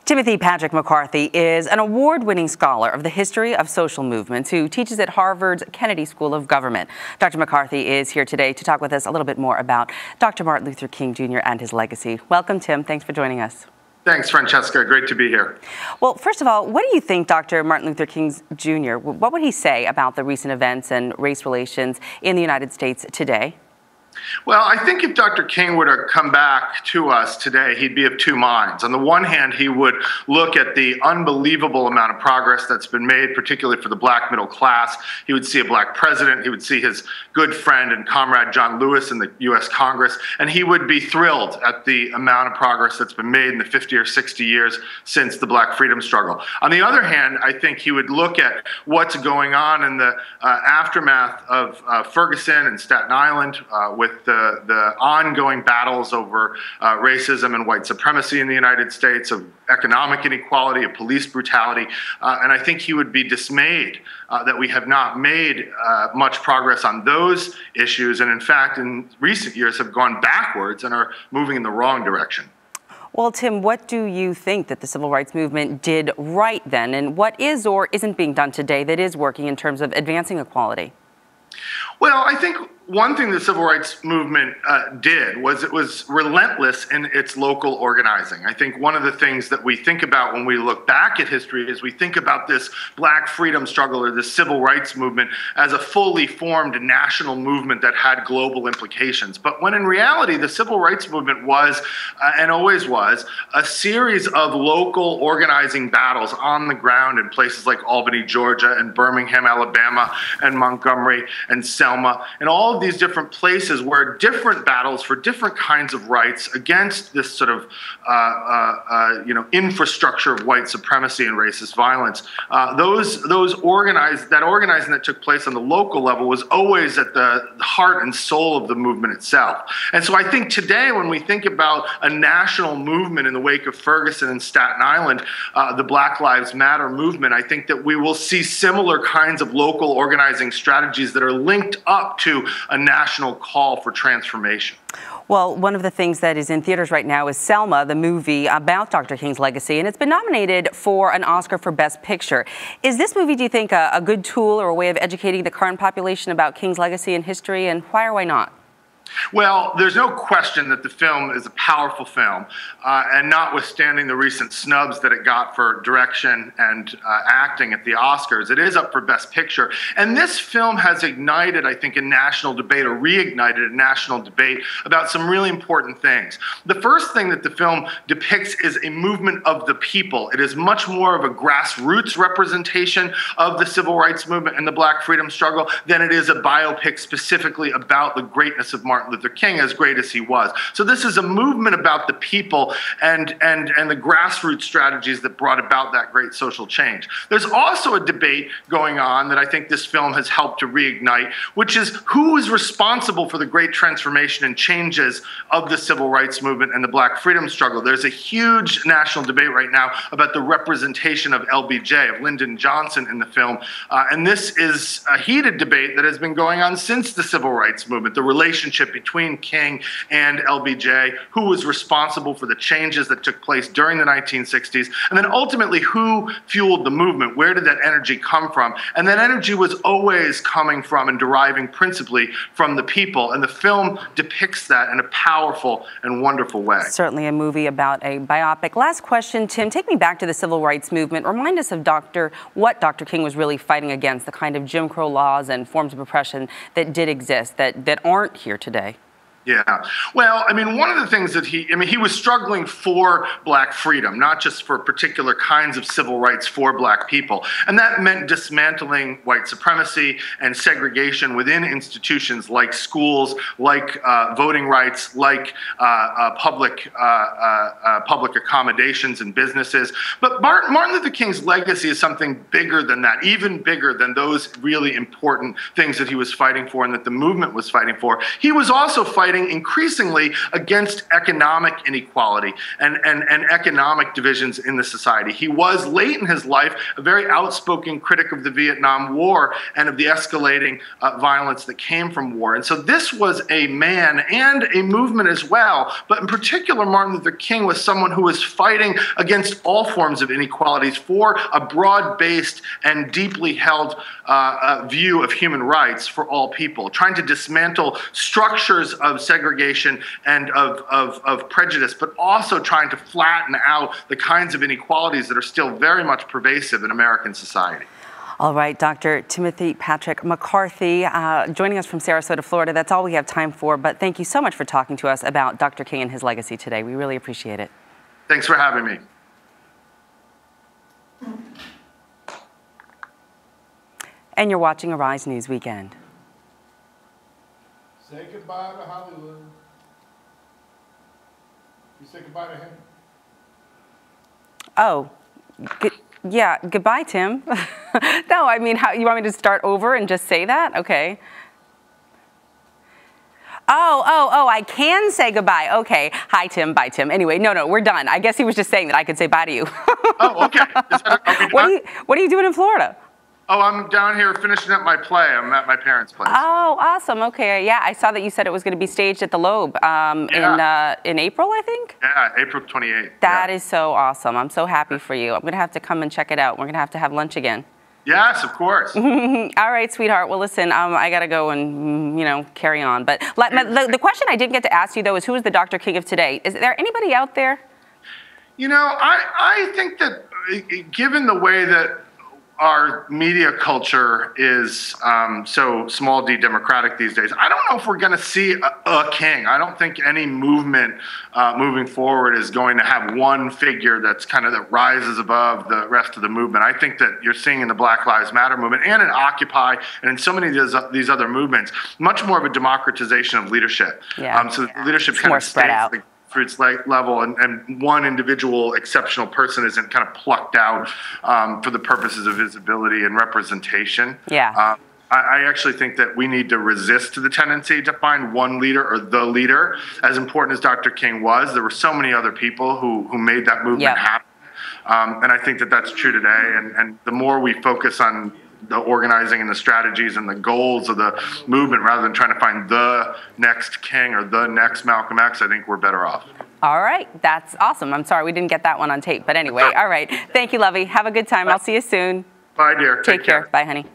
Timothy Patrick McCarthy is an award-winning scholar of the history of social movements who teaches at Harvard's Kennedy School of Government. Dr. McCarthy is here today to talk with us a little bit more about Dr. Martin Luther King Jr. and his legacy. Welcome, Tim. Thanks for joining us. Thanks, Francesca. Great to be here. Well, first of all, what do you think Dr. Martin Luther King Jr., what would he say about the recent events and race relations in the United States today? Well, I think if Dr. King were to come back to us today, he'd be of two minds. On the one hand, he would look at the unbelievable amount of progress that's been made, particularly for the black middle class. He would see a black president. He would see his good friend and comrade John Lewis in the U.S. Congress, and he would be thrilled at the amount of progress that's been made in the 50 or 60 years since the black freedom struggle. On the other hand, I think he would look at what's going on in the aftermath of Ferguson and Staten Island with the ongoing battles over racism and white supremacy in the United States, of economic inequality, of police brutality. And I think he would be dismayed that we have not made much progress on those issues. And in fact, in recent years have gone backwards and are moving in the wrong direction. Well, Tim, what do you think that the civil rights movement did right then? And what is or isn't being done today that is working in terms of advancing equality? Well, I think one thing the civil rights movement did was it was relentless in its local organizing. I think one of the things that we think about when we look back at history is we think about this black freedom struggle or this civil rights movement as a fully formed national movement that had global implications. But when in reality, the civil rights movement was, and always was, a series of local organizing battles on the ground in places like Albany, Georgia, and Birmingham, Alabama, and Montgomery, and Selma, and all of these different places where different battles for different kinds of rights against this sort of infrastructure of white supremacy and racist violence. That organizing that took place on the local level was always at the heart and soul of the movement itself. And so I think today, when we think about a national movement in the wake of Ferguson and Staten Island, the Black Lives Matter movement, I think that we will see similar kinds of local organizing strategies that are linked up to a national call for transformation. Well, one of the things that is in theaters right now is Selma, the movie about Dr. King's legacy, and it's been nominated for an Oscar for Best Picture. Is this movie, do you think, a good tool or a way of educating the current population about King's legacy and history, and why or why not? Well, there's no question that the film is a powerful film, and notwithstanding the recent snubs that it got for direction and acting at the Oscars, it is up for Best Picture. And this film has ignited, I think, a national debate, or reignited a national debate about some really important things. The first thing that the film depicts is a movement of the people. It is much more of a grassroots representation of the civil rights movement and the black freedom struggle than it is a biopic specifically about the greatness of Martin Luther King, as great as he was. So this is a movement about the people and the grassroots strategies that brought about that great social change. There's also a debate going on that I think this film has helped to reignite, which is who is responsible for the great transformation and changes of the civil rights movement and the black freedom struggle. There's a huge national debate right now about the representation of LBJ, of Lyndon Johnson, in the film. And this is a heated debate that has been going on since the civil rights movement, the relationship between King and LBJ, who was responsible for the changes that took place during the 1960s, and then ultimately who fueled the movement. Where did that energy come from? And that energy was always coming from and deriving principally from the people, and the film depicts that in a powerful and wonderful way. Certainly a movie about a biopic. Last question, Tim, take me back to the civil rights movement. Remind us of what Dr. King was really fighting against, the kind of Jim Crow laws and forms of oppression that did exist, that aren't here today. Yeah. Well, I mean, one of the things that he was struggling for black freedom, not just for particular kinds of civil rights for black people. And that meant dismantling white supremacy and segregation within institutions like schools, like voting rights, like public accommodations and businesses. But Martin Luther King's legacy is something bigger than that, even bigger than those really important things that he was fighting for and that the movement was fighting for. He was also fighting fighting increasingly against economic inequality and economic divisions in the society. He was, late in his life, a very outspoken critic of the Vietnam War and of the escalating violence that came from war. And so this was a man and a movement as well, but in particular, Martin Luther King was someone who was fighting against all forms of inequalities for a broad-based and deeply held view of human rights for all people, trying to dismantle structures of segregation and of prejudice, but also trying to flatten out the kinds of inequalities that are still very much pervasive in American society. All right, Dr. Timothy Patrick McCarthy, joining us from Sarasota, Florida. That's all we have time for, but thank you so much for talking to us about Dr. King and his legacy today. We really appreciate it. Thanks for having me. And you're watching Arise News Weekend. Say goodbye to Hollywood. You say goodbye to him? Oh, yeah, goodbye, Tim. No, I mean, you want me to start over and just say that? Okay. Oh, I can say goodbye. Okay. Hi, Tim. Bye, Tim. Anyway, no, we're done. I guess he was just saying that I could say bye to you. Oh, okay. What are you doing in Florida? Oh, I'm down here finishing up my play. I'm at my parents' place. Oh, awesome. Okay. Yeah, I saw that you said it was going to be staged at the Loeb in April, I think? Yeah, April 28th. That is so awesome. I'm so happy for you. I'm going to have to come and check it out. We're going to have lunch again. Yes, of course. All right, sweetheart. Well, listen, I got to go and, carry on. But the question I didn't get to ask you, though, is who is the Dr. King of today? Is there anybody out there? I think that given the way that our media culture is so small d democratic these days, I don't know if we're going to see a king. I don't think any movement moving forward is going to have one figure that rises above the rest of the movement. I think that you're seeing in the Black Lives Matter movement and in Occupy and in so many of these other movements, much more of a democratization of leadership. Yeah. So the leadership it's kind more of spread out. Grassroots level, and one individual exceptional person isn't kind of plucked out for the purposes of visibility and representation. Yeah. I actually think that we need to resist the tendency to find one leader or the leader. As important as Dr. King was, there were so many other people who made that movement happen. And I think that that's true today. And the more we focus on the organizing and the strategies and the goals of the movement rather than trying to find the next King or the next Malcolm X, I think we're better off. All right. That's awesome. I'm sorry we didn't get that one on tape. But anyway, all right. Thank you, Lovey. Have a good time. I'll see you soon. Bye, dear. Take care. Bye, honey.